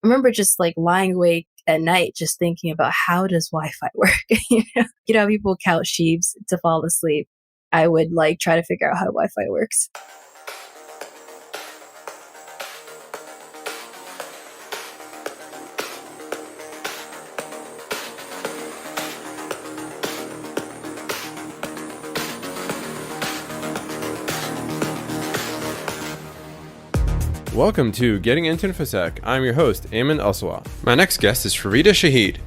remember just like lying awake at night, just thinking about how does Wi-Fi work? You know, people couch sheeps to fall asleep. I would like try to figure out how Wi-Fi works. Welcome to Getting into Infosec. I'm your host, Ayman Al-Sawa. My next guest is Fareedah Shaheed.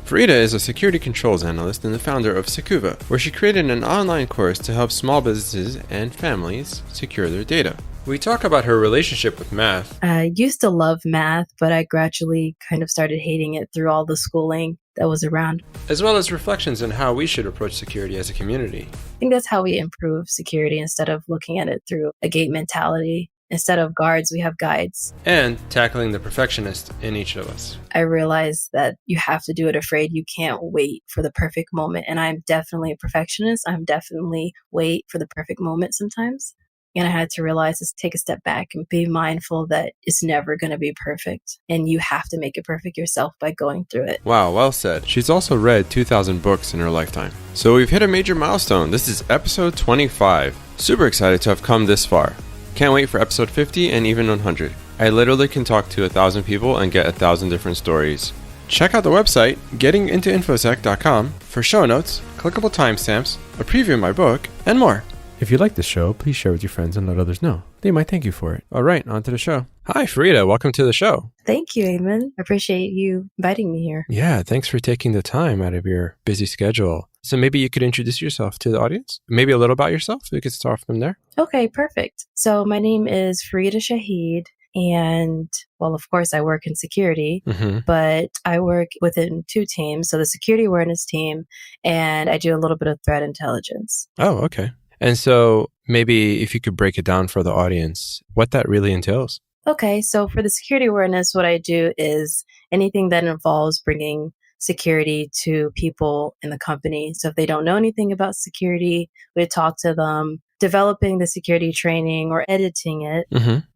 Fareedah is a security controls analyst and the founder of Sekuva, where she created an online course to help small businesses and families secure their data. We talk about her relationship with math. I used to love math, but I gradually kind of started hating it through all the schooling that was around. As well as reflections on how we should approach security as a community. I think that's how we improve security instead of looking at it through a gate mentality. Instead of guards, we have guides. And tackling the perfectionist in each of us. I realized that you have to do it afraid. You can't wait for the perfect moment. And I'm definitely a perfectionist. I'm definitely wait for the perfect moment sometimes. And I had to realize to take a step back and be mindful that it's never going to be perfect. And you have to make it perfect yourself by going through it. Wow, well said. She's also read 2,000 books in her lifetime. So we've hit a major milestone. This is episode 25. Super excited to have come this far. Can't wait for episode 50 and even 100. I literally can talk to 1,000 people and get 1,000 different stories. Check out the website, gettingintoinfosec.com, for show notes, clickable timestamps, a preview of my book, and more. If you like this show, please share with your friends and let others know. They might thank you for it. All right, on to the show. Hi, Fareedah. Welcome to the show. Thank you, Ayman. I appreciate you inviting me here. Yeah, thanks for taking the time out of your busy schedule. So maybe you could introduce yourself to the audience, maybe a little about yourself. We could start from there. Okay, perfect. So my name is Fareedah Shaheed. And well, of course, I work in security, but I work within two teams. So the security awareness team, and I do a little bit of threat intelligence. Oh, okay. And so maybe if you could break it down for the audience, what that really entails. Okay, so for the security awareness, what I do is anything that involves bringing security to people in the company. So if they don't know anything about security, we talk to them, developing the security training or editing it,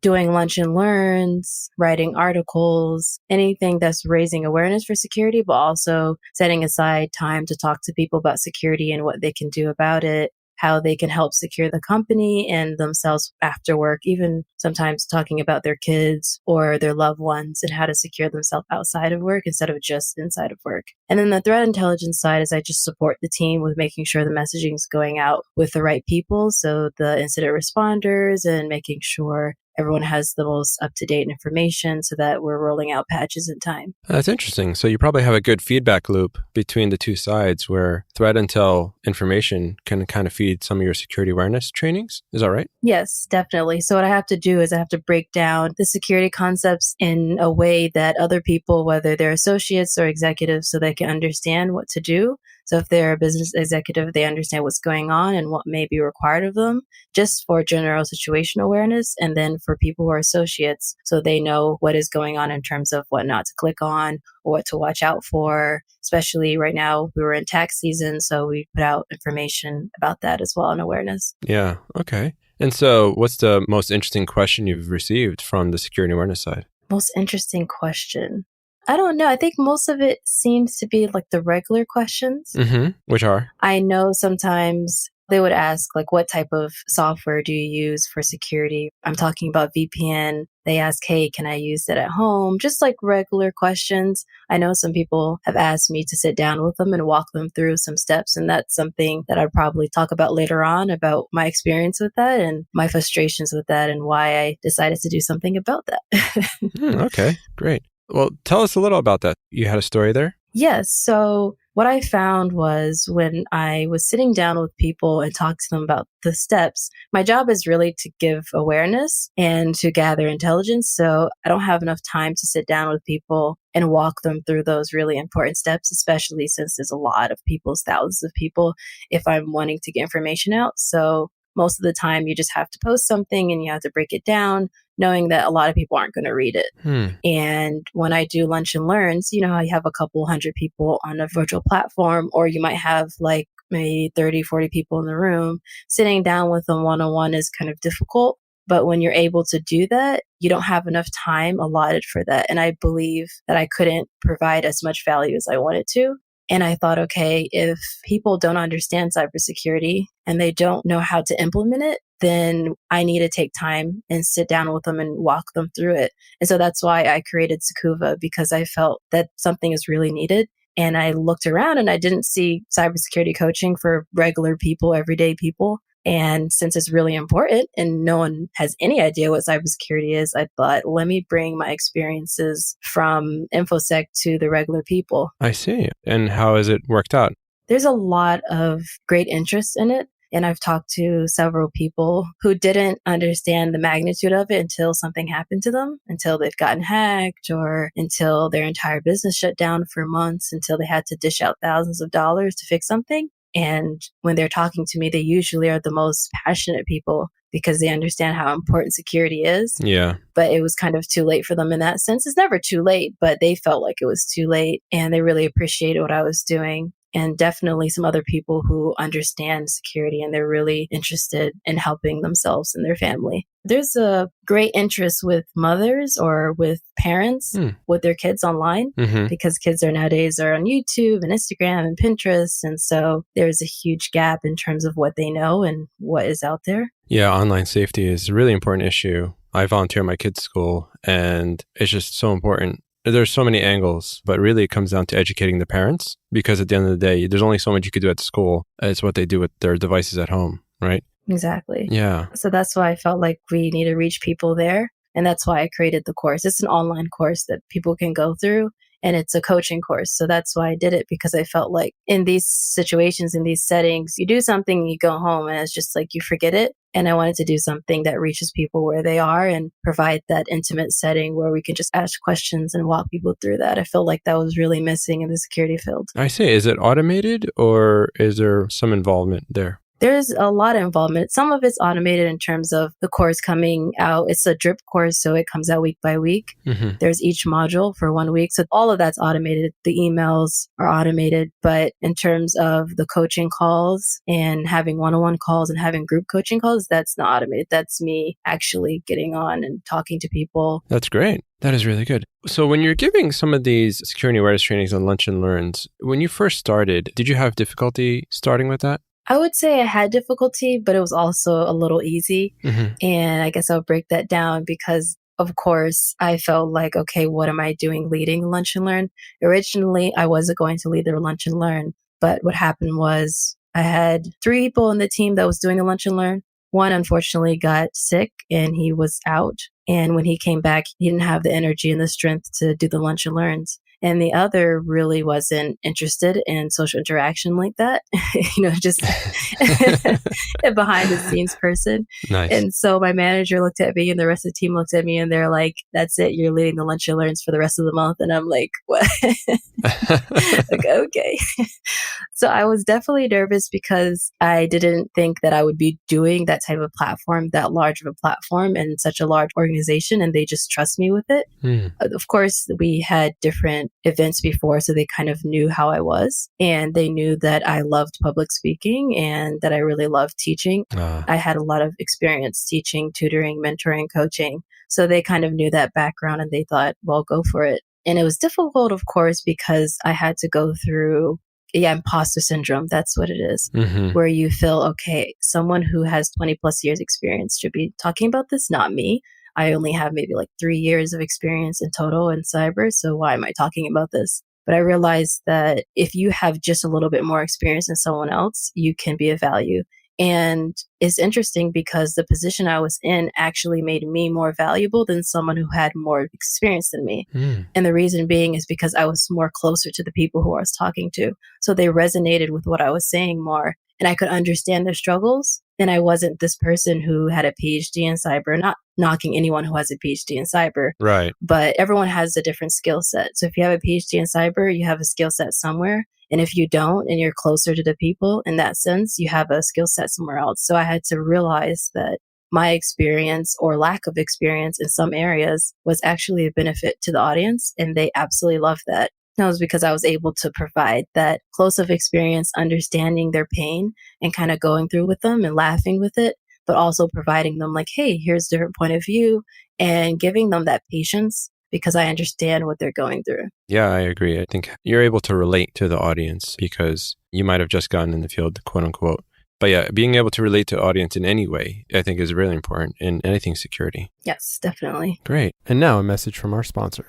doing lunch and learns, writing articles, anything that's raising awareness for security, but also setting aside time to talk to people about security and what they can do about it, how they can help secure the company and themselves after work, even sometimes talking about their kids or their loved ones and how to secure themselves outside of work instead of just inside of work. And then the threat intelligence side is I just support the team with making sure the messaging is going out with the right people. So the incident responders and making sure everyone has the most up-to-date information so that we're rolling out patches in time. That's interesting. So you probably have a good feedback loop between the two sides where threat intel information can kind of feed some of your security awareness trainings. Is that right? Yes, definitely. So what I have to do is I have to break down the security concepts in a way that other people, whether they're associates or executives, so they can understand what to do. So if they're a business executive, they understand what's going on and what may be required of them just for general situation awareness. And then for people who are associates, so they know what is going on in terms of what not to click on or what to watch out for. Especially right now, we were in tax season, so we put out information about that as well and awareness. Yeah. Okay. And so what's the most interesting question you've received from the security awareness side? Most interesting question. I don't know. I think most of it seems to be like the regular questions. Which are? I know sometimes they would ask like, what type of software do you use for security? I'm talking about VPN. They ask, hey, can I use that at home? Just like regular questions. I know some people have asked me to sit down with them and walk them through some steps. And that's something that I'd probably talk about later on about my experience with that and my frustrations with that and why I decided to do something about that. Okay, great. Well, tell us a little about that. You had a story there? Yes. So what I found was when I was sitting down with people and talk to them about the steps, my job is really to give awareness and to gather intelligence. So I don't have enough time to sit down with people and walk them through those really important steps, especially since there's a lot of people, thousands of people, if I'm wanting to get information out. So most of the time you just have to post something and you have to break it down, knowing that a lot of people aren't going to read it. And when I do lunch and learns, you know, I have a couple hundred people on a virtual platform, or you might have like maybe 30, 40 people in the room. Sitting down with them one-on-one is kind of difficult. But when you're able to do that, you don't have enough time allotted for that. And I believe that I couldn't provide as much value as I wanted to. And I thought, okay, if people don't understand cybersecurity and they don't know how to implement it, then I need to take time and sit down with them and walk them through it. And so that's why I created Sekuva, because I felt that something is really needed. And I looked around and I didn't see cybersecurity coaching for regular people, everyday people. And since it's really important and no one has any idea what cybersecurity is, I thought, let me bring my experiences from Infosec to the regular people. I see. And how has it worked out? There's a lot of great interest in it. And I've talked to several people who didn't understand the magnitude of it until something happened to them, until they've gotten hacked or until their entire business shut down for months, until they had to dish out thousands of dollars to fix something. And when they're talking to me, they usually are the most passionate people because they understand how important security is. Yeah. But it was kind of too late for them in that sense. It's never too late, but they felt like it was too late and they really appreciated what I was doing. And definitely some other people who understand security and they're really interested in helping themselves and their family. There's a great interest with mothers or with parents with their kids online because kids are nowadays are on YouTube and Instagram and Pinterest. And so there's a huge gap in terms of what they know and what is out there. Yeah, online safety is a really important issue. I volunteer at my kids' school and it's just so important. There's so many angles, but really it comes down to educating the parents because at the end of the day, there's only so much you could do at school. It's what they do with their devices at home, right? Exactly. Yeah. So that's why I felt like we need to reach people there. And that's why I created the course. It's an online course that people can go through. And it's a coaching course. So that's why I did it, because I felt like in these situations, in these settings, you do something, you go home and it's just like you forget it. And I wanted to do something that reaches people where they are and provide that intimate setting where we can just ask questions and walk people through that. I feel like that was really missing in the security field. I see. Is it automated or is there some involvement there? There's a lot of involvement. Some of it's automated in terms of the course coming out. It's a drip course, so it comes out week by week. There's each module for 1 week. So all of that's automated. The emails are automated. But in terms of the coaching calls and having one-on-one calls and having group coaching calls, that's not automated. That's me actually getting on and talking to people. That's great. That is really good. So when you're giving some of these security awareness trainings on Lunch and Learns, when you first started, did you have difficulty starting with that? I would say I had difficulty, but it was also a little easy. And I guess I'll break that down because, of course, I felt like, okay, what am I doing leading Lunch and Learn? Originally, I wasn't going to lead the Lunch and Learn, but what happened was I had 3 people in the team that was doing the Lunch and Learn. One, unfortunately, got sick and he was out. And when he came back, he didn't have the energy and the strength to do the Lunch and Learns. And the other really wasn't interested in social interaction like that, just a behind the scenes person. Nice. And so my manager looked at me and the rest of the team looked at me and they're like, that's it. You're leading the Lunch and Learns for the rest of the month. And I'm like, what? Like, okay. So I was definitely nervous because I didn't think that I would be doing that type of platform, that large of a platform and such a large organization. And they just trust me with it. Of course, we had different events before, so they kind of knew how I was. And they knew that I loved public speaking and that I really loved teaching. I had a lot of experience teaching, tutoring, mentoring, coaching. So they kind of knew that background and they thought, well, go for it. And it was difficult, of course, because I had to go through imposter syndrome. That's what it is, where you feel, okay, someone who has 20 plus years experience should be talking about this, not me. I only have maybe like 3 years of experience in total in cyber. So why am I talking about this? But I realized that if you have just a little bit more experience than someone else, you can be of value. And it's interesting because the position I was in actually made me more valuable than someone who had more experience than me. And the reason being is because I was more closer to the people who I was talking to. So they resonated with what I was saying more and I could understand their struggles. And I wasn't this person who had a PhD in cyber, not knocking anyone who has a PhD in cyber. Right. But everyone has a different skill set. So if you have a PhD in cyber, you have a skill set somewhere. And if you don't, and you're closer to the people in that sense, you have a skill set somewhere else. So I had to realize that my experience or lack of experience in some areas was actually a benefit to the audience. And they absolutely loved that. That was because I was able to provide that close of experience, understanding their pain and kind of going through with them and laughing with it. but also providing them like, hey, here's a different point of view and giving them that patience because I understand what they're going through. Yeah, I agree. I think you're able to relate to the audience because you might have just gotten in the field, quote unquote. But yeah, being able to relate to the audience in any way, I think is really important in anything security. Yes, definitely. Great. And now a message from our sponsor.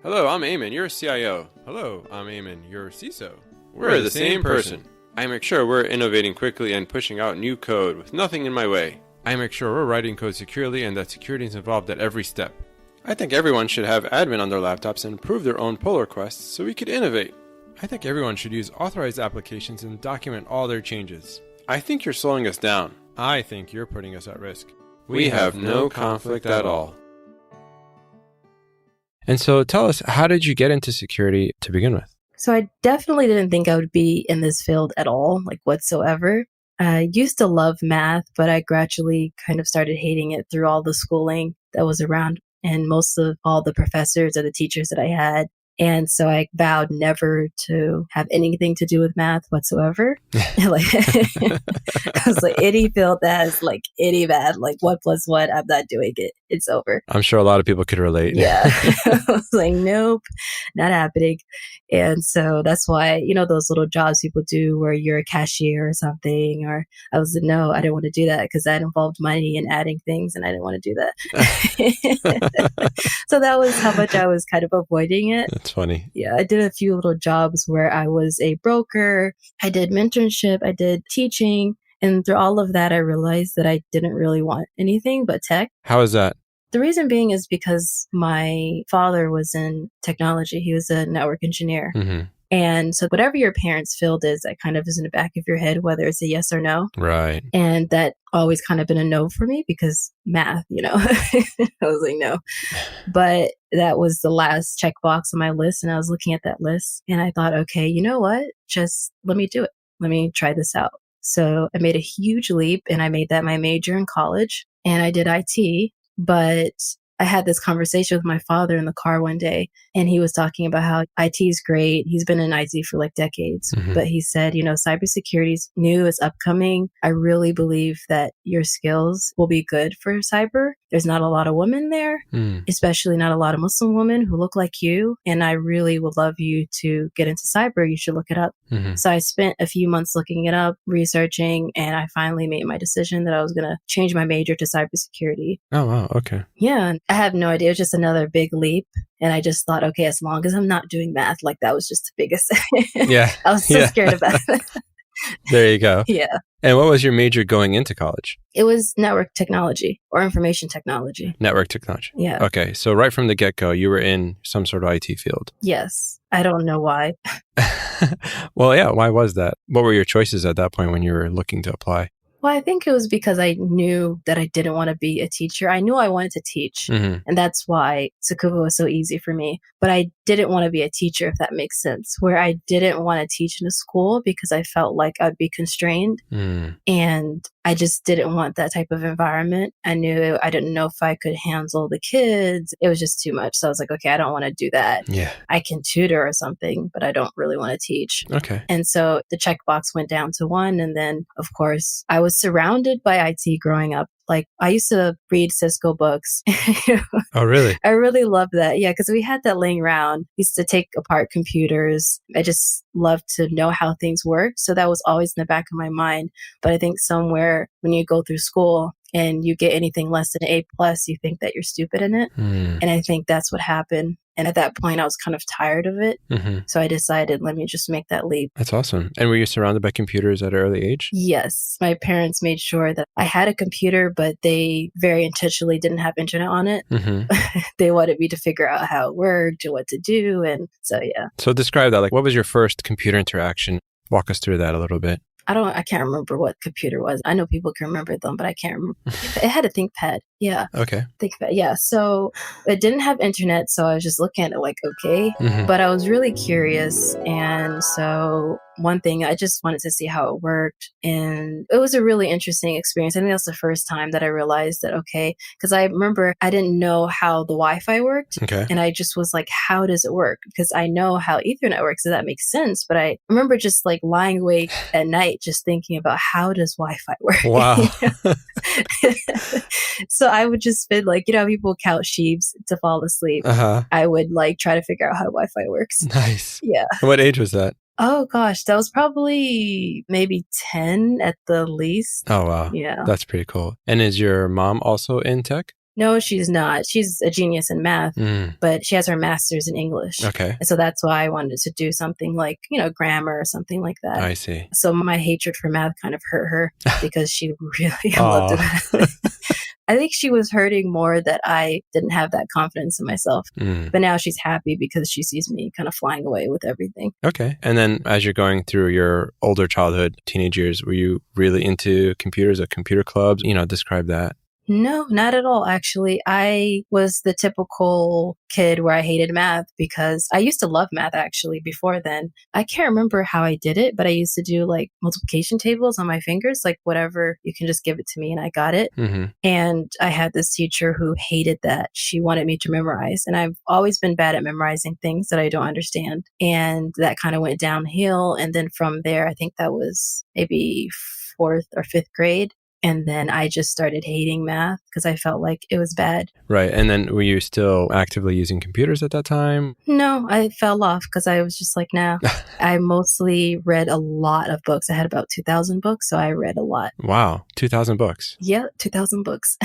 Hello, I'm Eamon, your CIO. Hello, I'm Eamon, your CISO. We're the same person. I make sure we're innovating quickly and pushing out new code with nothing in my way. I make sure we're writing code securely and that security is involved at every step. I think everyone should have admin on their laptops and approve their own pull requests so we could innovate. I think everyone should use authorized applications and document all their changes. I think you're slowing us down. I think you're putting us at risk. We have no conflict at all. And so tell us, how did you get into security to begin with? So I definitely didn't think I would be in this field at all, like whatsoever. I used to love math, but I gradually kind of started hating it through all the schooling that was around and most of all the professors or the teachers that I had. And so I vowed never to have anything to do with math whatsoever. Like, I was like, any field that has like any math, like 1 + 1, I'm not doing it. It's over. I'm sure a lot of people could relate. Yeah. I was like, nope, not happening. And so that's why, you know, those little jobs people do where you're a cashier or something, or I was like, no, I didn't want to do that because that involved money and adding things and I didn't want to do that. So that was how much I was kind of avoiding it. That's funny. Yeah, I did a few little jobs where I was a broker. I did mentorship. I did teaching. And through all of that, I realized that I didn't really want anything but tech. How is that? The reason being is because my father was in technology. He was a network engineer. Mm-hmm. And so whatever your parents' field is, that kind of is in the back of your head, whether it's a yes or no. Right. And that always kind of been a no for me because math, you know, I was like, no. But that was the last checkbox on my list. And I was looking at that list and I thought, okay, you know what? Just let me do it. Let me try this out. So I made a huge leap and I made that my major in college and I did IT. But I had this conversation with my father in the car one day, and he was talking about how IT is great. He's been in IT for like decades, Mm-hmm. but he said, you know, cybersecurity is new, it's upcoming. I really believe that your skills will be good for cyber. There's not a lot of women there, especially not a lot of Muslim women who look like you. And I really would love you to get into cyber. You should look it up. Mm-hmm. So I spent a few months looking it up, researching, and I finally made my decision that I was going to change my major to cybersecurity. Oh, wow. Okay. Yeah. I have no idea. It was just another big leap. And I just thought, okay, as long as I'm not doing math, like that was just the biggest. Yeah. I was so scared about it. There you go. Yeah. And what was your major going into college? It was network technology or information technology. Network technology. Yeah. Okay. So right from the get-go, you were in some sort of IT field. Yes. I don't know why. Well, yeah. Why was that? What were your choices at that point when you were looking to apply? Well, I think it was because I knew that I didn't want to be a teacher. I knew I wanted to teach. Mm-hmm. And that's why Sekuva was so easy for me. But I didn't want to be a teacher, if that makes sense, where I didn't want to teach in a school because I felt like I'd be constrained. And I just didn't want that type of environment. I didn't know if I could handle the kids. It was just too much. So I was like, okay, I don't want to do that. Yeah. I can tutor or something, but I don't really want to teach. Okay. And so the checkbox went down to 1. And then, of course, I was surrounded by IT growing up. Like I used to read Cisco books. Oh, really? I really loved that. Yeah, because we had that laying around. Used to take apart computers. I just loved to know how things work. So that was always in the back of my mind. But I think somewhere when you go through school and you get anything less than an A+, you think that you're stupid in it. And I think that's what happened. And at that point, I was kind of tired of it. Mm-hmm. So I decided, let me just make that leap. That's awesome. And were you surrounded by computers at an early age? Yes. My parents made sure that I had a computer, but they very intentionally didn't have internet on it. Mm-hmm. They wanted me to figure out how it worked and what to do. And so, yeah. So describe that. Like, what was your first computer interaction? Walk us through that a little bit. I can't remember what computer was. I know people can remember them, but I can't remember. It had a ThinkPad. Yeah. Okay. ThinkPad. Yeah. So it didn't have internet. So I was just looking at it like, okay. Mm-hmm. But I was really curious. And so one thing, I just wanted to see how it worked. And it was a really interesting experience. I think that's the first time that I realized that, okay, because I remember I didn't know how the Wi-Fi worked. Okay. And I just was like, how does it work? Because I know how Ethernet works, so that makes sense. But I remember just like lying awake at night, just thinking about how does Wi-Fi work? Wow. So I would just spend like, how people count sheeps to fall asleep. Uh-huh. I would like try to figure out how Wi-Fi works. Nice. Yeah. What age was that? Oh gosh, that was probably maybe 10 at the least. Oh, wow. Yeah. That's pretty cool. And is your mom also in tech? No, she's not. She's a genius in math, but she has her master's in English. Okay. And so that's why I wanted to do something like, grammar or something like that. I see. So my hatred for math kind of hurt her because she really loved it. I think she was hurting more that I didn't have that confidence in myself. But now she's happy because she sees me kind of flying away with everything. Okay. And then as you're going through your older childhood, teenage years, were you really into computers or computer clubs? Describe that. No, not at all. Actually, I was the typical kid where I hated math because I used to love math actually before then. I can't remember how I did it, but I used to do like multiplication tables on my fingers, like whatever, you can just give it to me and I got it. And I had this teacher who hated that. She wanted me to memorize. And I've always been bad at memorizing things that I don't understand. And that kind of went downhill. And then from there, I think that was maybe fourth or fifth grade. And then I just started hating math because I felt like it was bad. Right. And then were you still actively using computers at that time? No, I fell off because I was just like, nah. I mostly read a lot of books. I had about 2,000 books, so I read a lot. Wow. 2,000 books. Yeah, 2,000 books.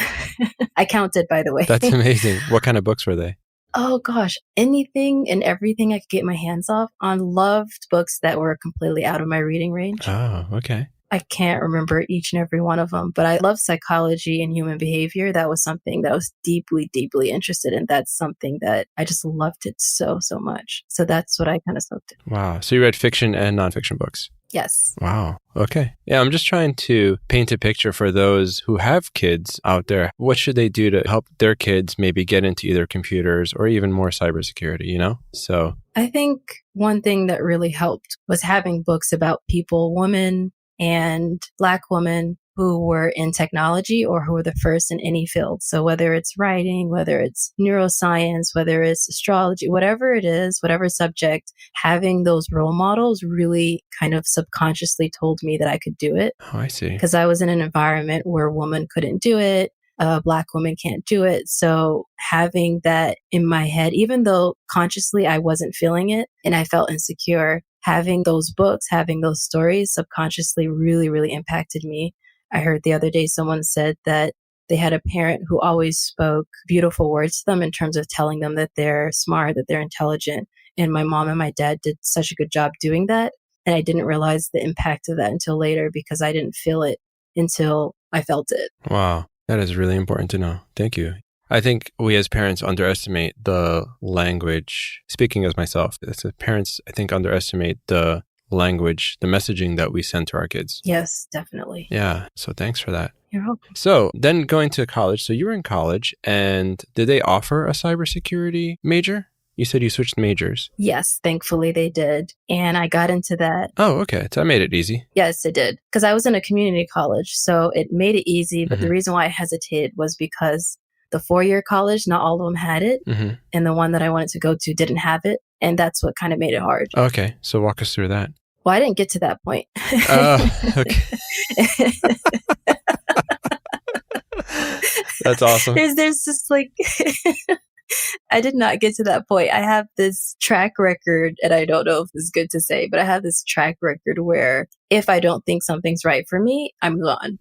I counted, by the way. That's amazing. What kind of books were they? Oh gosh, anything and everything I could get my hands off on. Loved books that were completely out of my reading range. Oh, okay. I can't remember each and every one of them, but I love psychology and human behavior. That was something that I was deeply, deeply interested in. That's something that I just loved it so, so much. So that's what I kind of soaked in. Wow. So you read fiction and nonfiction books? Yes. Wow. Okay. Yeah, I'm just trying to paint a picture for those who have kids out there. What should they do to help their kids maybe get into either computers or even more cybersecurity, So I think one thing that really helped was having books about people, women, and Black women who were in technology or who were the first in any field. So whether it's writing, whether it's neuroscience, whether it's astrology, whatever it is, whatever subject, having those role models really kind of subconsciously told me that I could do it. Oh, I see. Because I was in an environment where a woman couldn't do it. A Black woman can't do it. So having that in my head, even though consciously I wasn't feeling it and I felt insecure, having those books, having those stories subconsciously really, really impacted me. I heard the other day someone said that they had a parent who always spoke beautiful words to them in terms of telling them that they're smart, that they're intelligent. And my mom and my dad did such a good job doing that. And I didn't realize the impact of that until later because I didn't feel it until I felt it. Wow. That is really important to know. Thank you. I think we as parents underestimate the language. Speaking as myself, as parents, I think underestimate the language, the messaging that we send to our kids. Yes, definitely. Yeah. So thanks for that. You're welcome. So then going to college. So you were in college and did they offer a cybersecurity major? You said you switched majors. Yes, thankfully they did. And I got into that. Oh, okay. So that made it easy. Yes, it did. Because I was in a community college, so it made it easy. But the reason why I hesitated was because the 4-year college, not all of them had it. And the one that I wanted to go to didn't have it. And that's what kind of made it hard. Okay. So walk us through that. Well, I didn't get to that point. Okay. That's awesome. There's just like... I did not get to that point. I have this track record, and I don't know if it's good to say, but I have this track record where if I don't think something's right for me, I'm gone.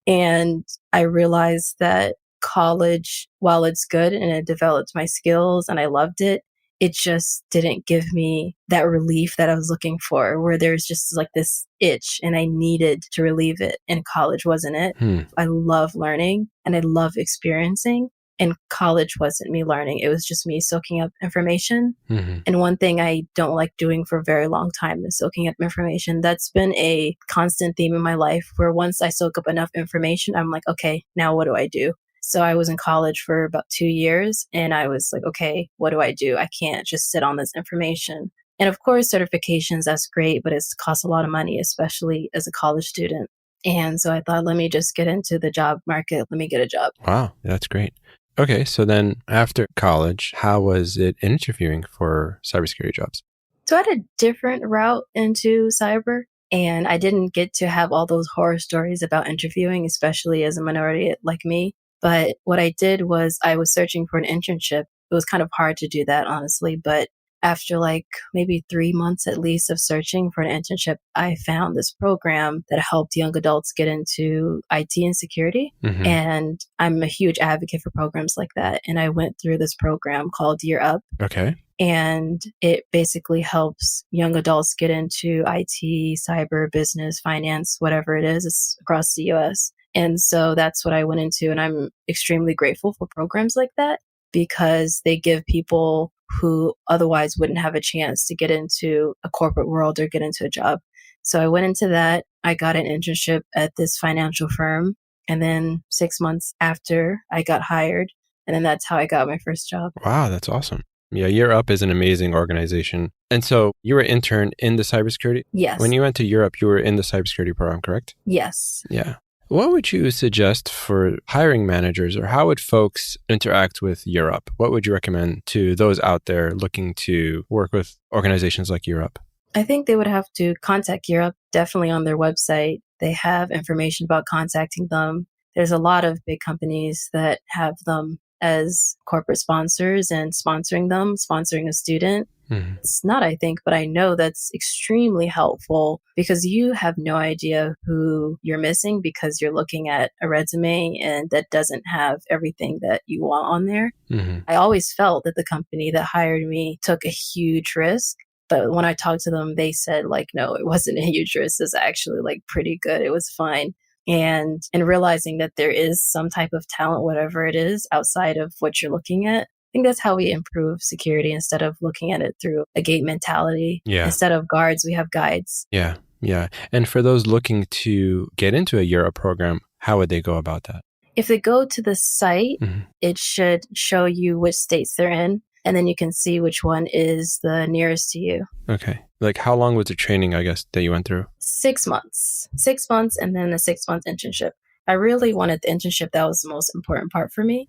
And I realized that college, while it's good and it developed my skills and I loved it, it just didn't give me that relief that I was looking for, where there's just like this itch and I needed to relieve it. And college wasn't it. I love learning and I love experiencing. And college wasn't me learning. It was just me soaking up information. And one thing I don't like doing for a very long time is soaking up information. That's been a constant theme in my life where once I soak up enough information, I'm like, okay, now what do I do? So I was in college for about 2 years and I was like, okay, what do? I can't just sit on this information. And of course, certifications, that's great, but it costs a lot of money, especially as a college student. And so I thought, let me just get into the job market. Let me get a job. Wow, that's great. Okay, so then after college, how was it interviewing for cybersecurity jobs? So I had a different route into cyber, and I didn't get to have all those horror stories about interviewing, especially as a minority like me. But what I did was I was searching for an internship. It was kind of hard to do that, honestly. But after like maybe 3 months at least of searching for an internship, I found this program that helped young adults get into IT and security. Mm-hmm. And I'm a huge advocate for programs like that. And I went through this program called Year Up. Okay. And it basically helps young adults get into IT, cyber, business, finance, whatever it is. It's across the US. And so that's what I went into. And I'm extremely grateful for programs like that because they give people who otherwise wouldn't have a chance to get into a corporate world or get into a job. So I went into that. I got an internship at this financial firm. And then 6 months after, I got hired. And then that's how I got my first job. Wow, that's awesome. Yeah, Year Up is an amazing organization. And so you were an intern in the cybersecurity? Yes. When you went to Europe, you were in the cybersecurity program, correct? Yes. Yeah. What would you suggest for hiring managers, or how would folks interact with Year Up? What would you recommend to those out there looking to work with organizations like Year Up? I think they would have to contact Year Up, definitely on their website. They have information about contacting them. There's a lot of big companies that have them as corporate sponsors and sponsoring them, sponsoring a student. Mm-hmm. It's not, I think, but I know that's extremely helpful because you have no idea who you're missing because you're looking at a resume and that doesn't have everything that you want on there. Mm-hmm. I always felt that the company that hired me took a huge risk. But when I talked to them, they said like, no, it wasn't a huge risk. It's actually like pretty good. It was fine. And realizing that there is some type of talent, whatever it is, outside of what you're looking at. I think that's how we improve security instead of looking at it through a gate mentality. Yeah. Instead of guards, we have guides. Yeah. Yeah. And for those looking to get into a Year Up program, how would they go about that? If they go to the site, Mm-hmm. it should show you which states they're in. And then you can see which one is the nearest to you. Okay. Like how long was the training, I guess, that you went through? 6 months. 6 months and then a 6-month internship. I really wanted the internship. That was the most important part for me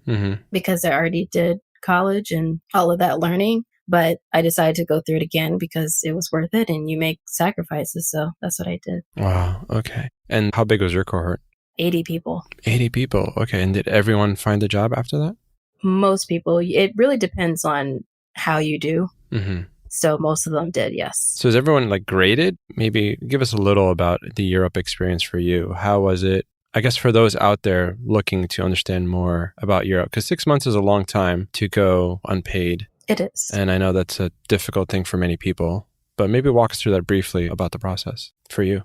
because I already did college and all of that learning. But I decided to go through it again because it was worth it and you make sacrifices. So that's what I did. Wow. Okay. And how big was your cohort? 80 people. 80 people. Okay. And did everyone find a job after that? Most people. It really depends on how you do. Mm-hmm. So most of them did, yes. So is everyone like graded? Maybe give us a little about the Year Up experience for you. How was it? I guess for those out there looking to understand more about Year Up, because 6 months is a long time to go unpaid. It is. And I know that's a difficult thing for many people, but maybe walk us through that briefly about the process for you.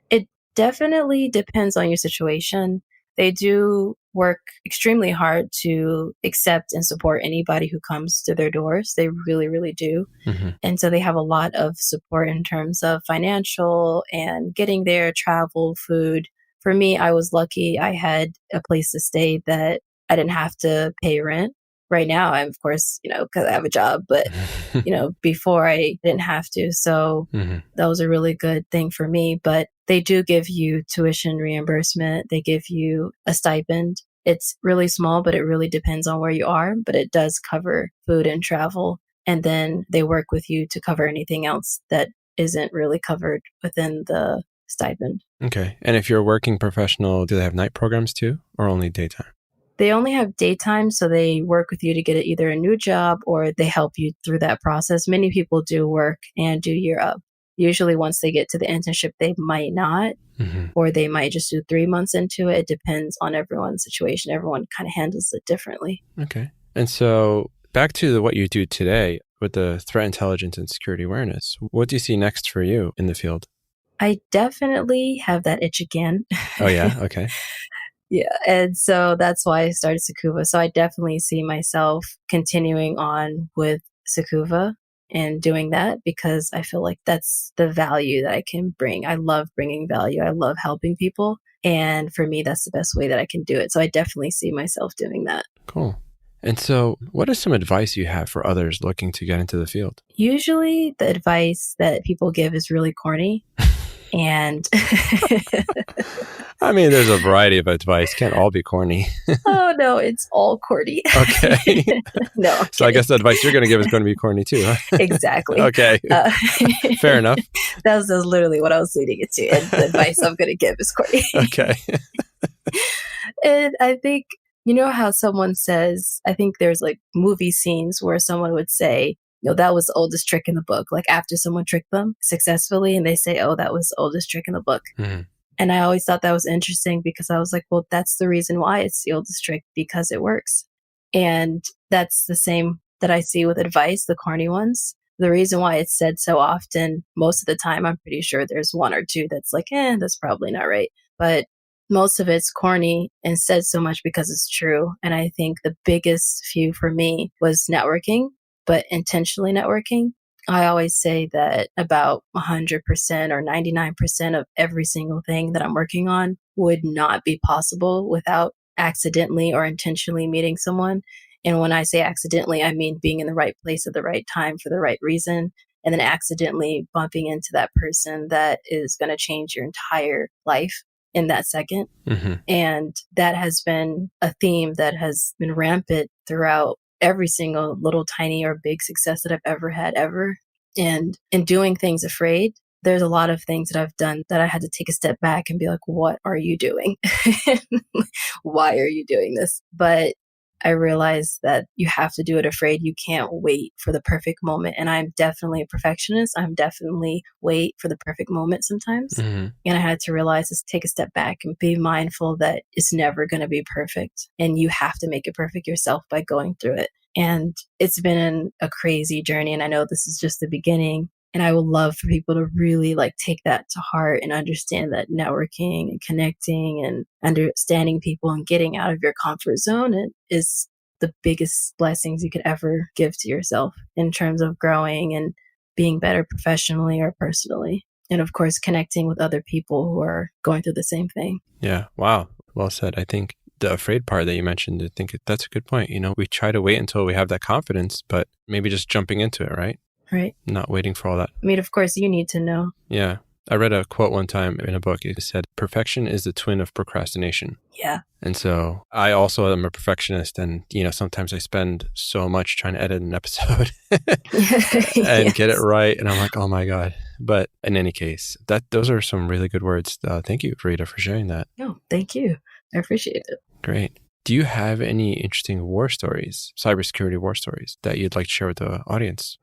It definitely depends on your situation. They do work extremely hard to accept and support anybody who comes to their doors. They really, really do. Mm-hmm. And so they have a lot of support in terms of financial and getting there, travel, food. For me, I was lucky. I had a place to stay that I didn't have to pay rent. Right now, I'm, of course, because I have a job, but, before I didn't have to. So that was a really good thing for me. But they do give you tuition reimbursement. They give you a stipend. It's really small, but it really depends on where you are. But it does cover food and travel. And then they work with you to cover anything else that isn't really covered within the stipend. Okay. And if you're a working professional, do they have night programs too, or only daytime? They only have daytime, so they work with you to get either a new job or they help you through that process. Many people do work and do Year Up. Usually once they get to the internship, they might not, or they might just do 3 months into it. It depends on everyone's situation. Everyone kind of handles it differently. Okay. And so back to what you do today with the threat intelligence and security awareness, what do you see next for you in the field? I definitely have that itch again. Oh, yeah? Okay. Yeah. And so that's why I started Sekuva. So I definitely see myself continuing on with Sekuva and doing that because I feel like that's the value that I can bring. I love bringing value. I love helping people. And for me, that's the best way that I can do it. So I definitely see myself doing that. Cool. And so, what is some advice you have for others looking to get into the field? Usually the advice that people give is really corny. And I mean, there's a variety of advice. Can't all be corny. oh no, it's all corny. Okay. No, I'm So I kidding. guess the advice you're going to give is going to be corny too, huh? Exactly. Okay. Fair enough. That was literally what I was leading it to. And the advice I'm going to give is corny. Okay. And I think, you know how someone says, I think there's like movie scenes where someone would say, that was the oldest trick in the book. Like after someone tricked them successfully and they say, oh, that was the oldest trick in the book. Mhm. And I always thought that was interesting because I was like, well, that's the reason why it's the oldest trick, because it works. And that's the same that I see with advice, the corny ones. The reason why it's said so often, most of the time, I'm pretty sure there's one or two that's like, that's probably not right. But most of it's corny and said so much because it's true. And I think the biggest few for me was networking, but intentionally networking. I always say that about 100% or 99% of every single thing that I'm working on would not be possible without accidentally or intentionally meeting someone. And when I say accidentally, I mean being in the right place at the right time for the right reason, and then accidentally bumping into that person that is going to change your entire life in that second. Mm-hmm. And that has been a theme that has been rampant throughout every single little tiny or big success that I've ever had ever. And in doing things afraid, there's a lot of things that I've done that I had to take a step back and be like, what are you doing? Why are you doing this? But I realized that you have to do it afraid. You can't wait for the perfect moment. And I'm definitely a perfectionist. I'm definitely wait for the perfect moment sometimes. Mm-hmm. And I had to realize is take a step back and be mindful that it's never going to be perfect. And you have to make it perfect yourself by going through it. And it's been a crazy journey. And I know this is just the beginning. And I would love for people to really take that to heart and understand that networking and connecting and understanding people and getting out of your comfort zone is the biggest blessings you could ever give to yourself in terms of growing and being better professionally or personally. And of course, connecting with other people who are going through the same thing. Yeah. Wow. Well said. I think the afraid part that you mentioned, I think that's a good point. We try to wait until we have that confidence, but maybe just jumping into it, right? Right. Not waiting for all that. I mean, of course, you need to know. Yeah. I read a quote one time in a book. It said, perfection is the twin of procrastination. Yeah. And so I also am a perfectionist. And, sometimes I spend so much trying to edit an episode and get it right. And I'm like, oh my God. But in any case, those are some really good words. Thank you, Fareedah, for sharing that. No, thank you. I appreciate it. Great. Do you have any interesting war stories, cybersecurity war stories that you'd like to share with the audience?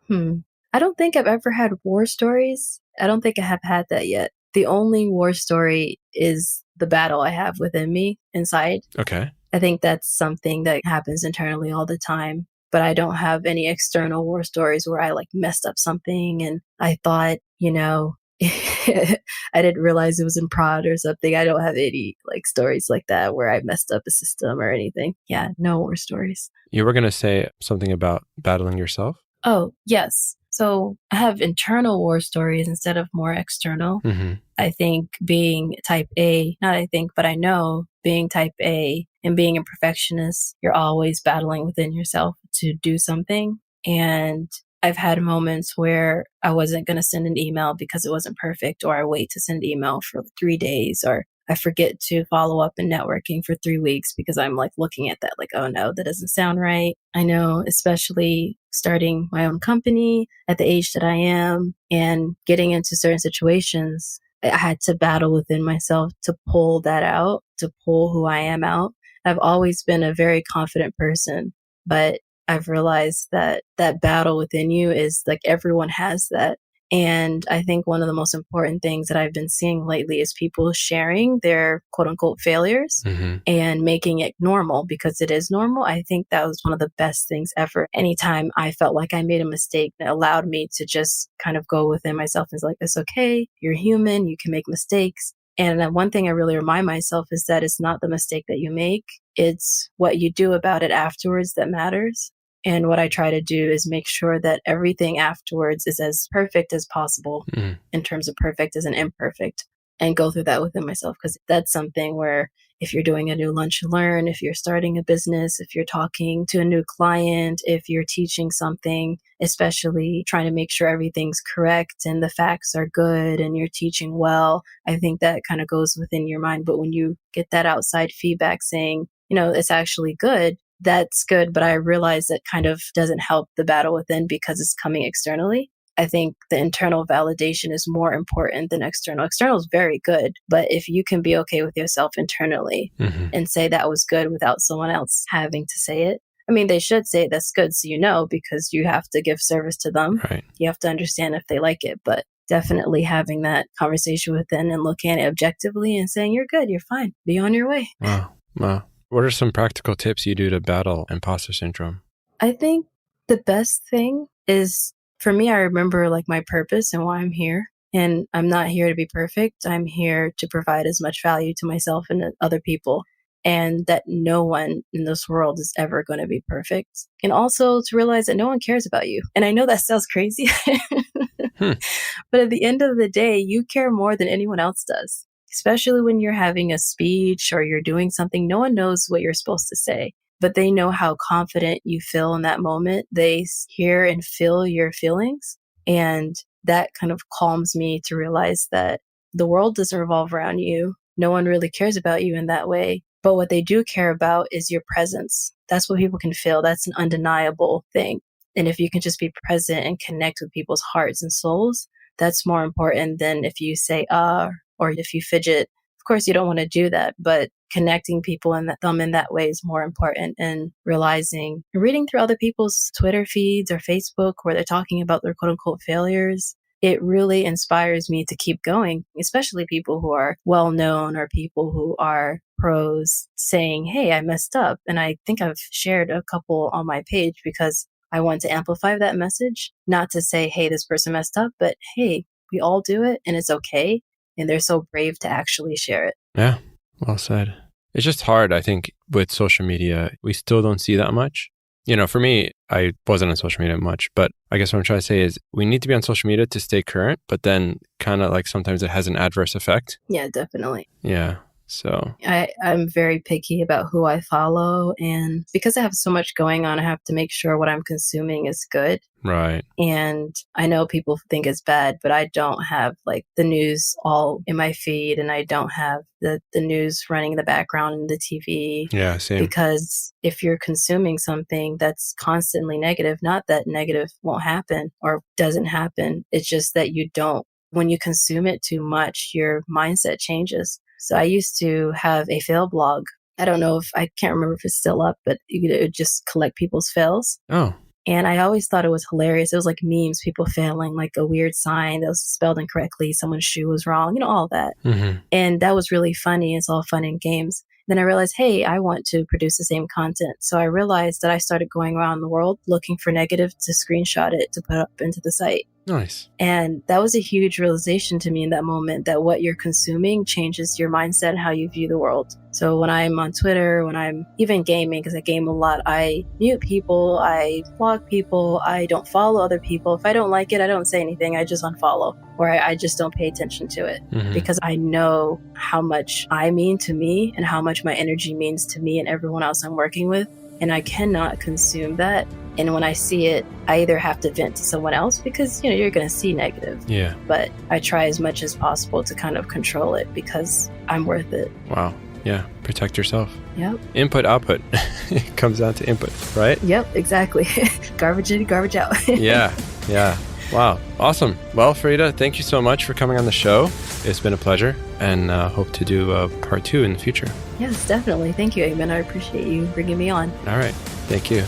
I don't think I've ever had war stories. I don't think I have had that yet. The only war story is the battle I have within me inside. Okay. I think that's something that happens internally all the time. But I don't have any external war stories where I messed up something and I thought, I didn't realize it was in prod or something. I don't have any stories like that where I messed up a system or anything. Yeah, no war stories. You were going to say something about battling yourself? Oh, yes. So I have internal war stories instead of more external. Mm-hmm. I think being type A, not I think, but I know being type A and being a perfectionist, you're always battling within yourself to do something. And I've had moments where I wasn't going to send an email because it wasn't perfect, or I wait to send an email for 3 days, or I forget to follow up in networking for 3 weeks because I'm looking at that oh no, that doesn't sound right. I know, especially starting my own company at the age that I am and getting into certain situations, I had to battle within myself to pull that out, to pull who I am out. I've always been a very confident person, but I've realized that that battle within you is everyone has that. And I think one of the most important things that I've been seeing lately is people sharing their quote unquote failures and making it normal because it is normal. I think that was one of the best things ever. Anytime I felt like I made a mistake, it allowed me to just kind of go within myself and it's okay. You're human. You can make mistakes. And then one thing I really remind myself is that it's not the mistake that you make. It's what you do about it afterwards that matters. And what I try to do is make sure that everything afterwards is as perfect as possible in terms of perfect as an imperfect, and go through that within myself. Because that's something where if you're doing a new lunch and learn, if you're starting a business, if you're talking to a new client, if you're teaching something, especially trying to make sure everything's correct and the facts are good and you're teaching well. I think that kind of goes within your mind. But when you get that outside feedback saying, it's actually good, that's good. But I realize that kind of doesn't help the battle within because it's coming externally. I think the internal validation is more important than external. External is very good, but if you can be okay with yourself internally and say that was good without someone else having to say it. I mean, they should say that's good so because you have to give service to them. Right. You have to understand if they like it, but definitely having that conversation within and looking at it objectively and saying, you're good, you're fine, be on your way. Wow. What are some practical tips you do to battle imposter syndrome? I think the best thing is, for me, I remember like my purpose and why I'm here. And I'm not here to be perfect. I'm here to provide as much value to myself and other people. And that no one in this world is ever going to be perfect. And also to realize that no one cares about you. And I know that sounds crazy, but at the end of the day, you care more than anyone else does. Especially when you're having a speech or you're doing something, no one knows what you're supposed to say. But they know how confident you feel in that moment. They hear and feel your feelings. And that kind of calms me to realize that the world doesn't revolve around you. No one really cares about you in that way. But what they do care about is your presence. That's what people can feel. That's an undeniable thing. And if you can just be present and connect with people's hearts and souls, that's more important than if you say, or if you fidget. Of course, you don't want to do that, but connecting people in that way is more important, and reading through other people's Twitter feeds or Facebook where they're talking about their quote unquote failures. It really inspires me to keep going, especially people who are well known or people who are pros saying, hey, I messed up. And I think I've shared a couple on my page because I want to amplify that message, not to say, hey, this person messed up, but hey, we all do it and it's okay. And they're so brave to actually share it. Yeah, well said. It's just hard, I think, with social media. We still don't see that much. For me, I wasn't on social media much, but I guess what I'm trying to say is we need to be on social media to stay current, but then kind of like sometimes it has an adverse effect. Yeah, definitely. Yeah. So I'm very picky about who I follow. And because I have so much going on, I have to make sure what I'm consuming is good. Right. And I know people think it's bad, but I don't have like the news all in my feed, and I don't have the news running in the background in the TV. Yeah, same. Because if you're consuming something that's constantly negative, not that negative won't happen or doesn't happen, it's just that when you consume it too much, your mindset changes. So I used to have a fail blog. I can't remember if it's still up, but it would just collect people's fails. Oh. And I always thought it was hilarious. It was like memes, people failing, like a weird sign that was spelled incorrectly, someone's shoe was wrong, all that. Mm-hmm. And that was really funny. It's all fun and games. Then I realized, hey, I want to produce the same content. So I realized that I started going around the world looking for negative to screenshot it to put up into the site. Nice. And that was a huge realization to me in that moment, that what you're consuming changes your mindset and how you view the world. So when I'm on Twitter, when I'm even gaming, because I game a lot, I mute people, I block people, I don't follow other people. If I don't like it, I don't say anything. I just unfollow, or I just don't pay attention to it, because I know how much I mean to me and how much my energy means to me and everyone else I'm working with. And I cannot consume that. And when I see it, I either have to vent to someone else because, you're going to see negative. Yeah. But I try as much as possible to kind of control it because I'm worth it. Wow. Yeah. Protect yourself. Yep. Input, output. It comes down to input, right? Yep, exactly. Garbage in, garbage out. Yeah. Wow. Awesome. Well, Fareedah, thank you so much for coming on the show. It's been a pleasure, and hope to do part 2 in the future. Yes, definitely. Thank you, Eamon. I appreciate you bringing me on. All right. Thank you.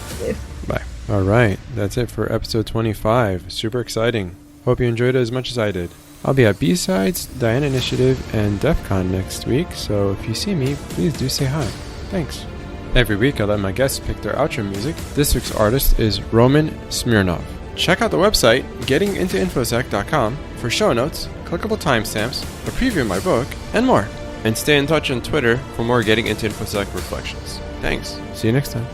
Bye. All right. That's it for episode 25. Super exciting. Hope you enjoyed it as much as I did. I'll be at B-Sides, Diana Initiative, and DEF CON next week, so if you see me, please do say hi. Thanks. Every week I let my guests pick their outro music. This week's artist is Roman Smirnov. Check out the website, gettingintoinfosec.com, for show notes, clickable timestamps, a preview of my book, and more. And stay in touch on Twitter for more Getting Into InfoSec reflections. Thanks. See you next time.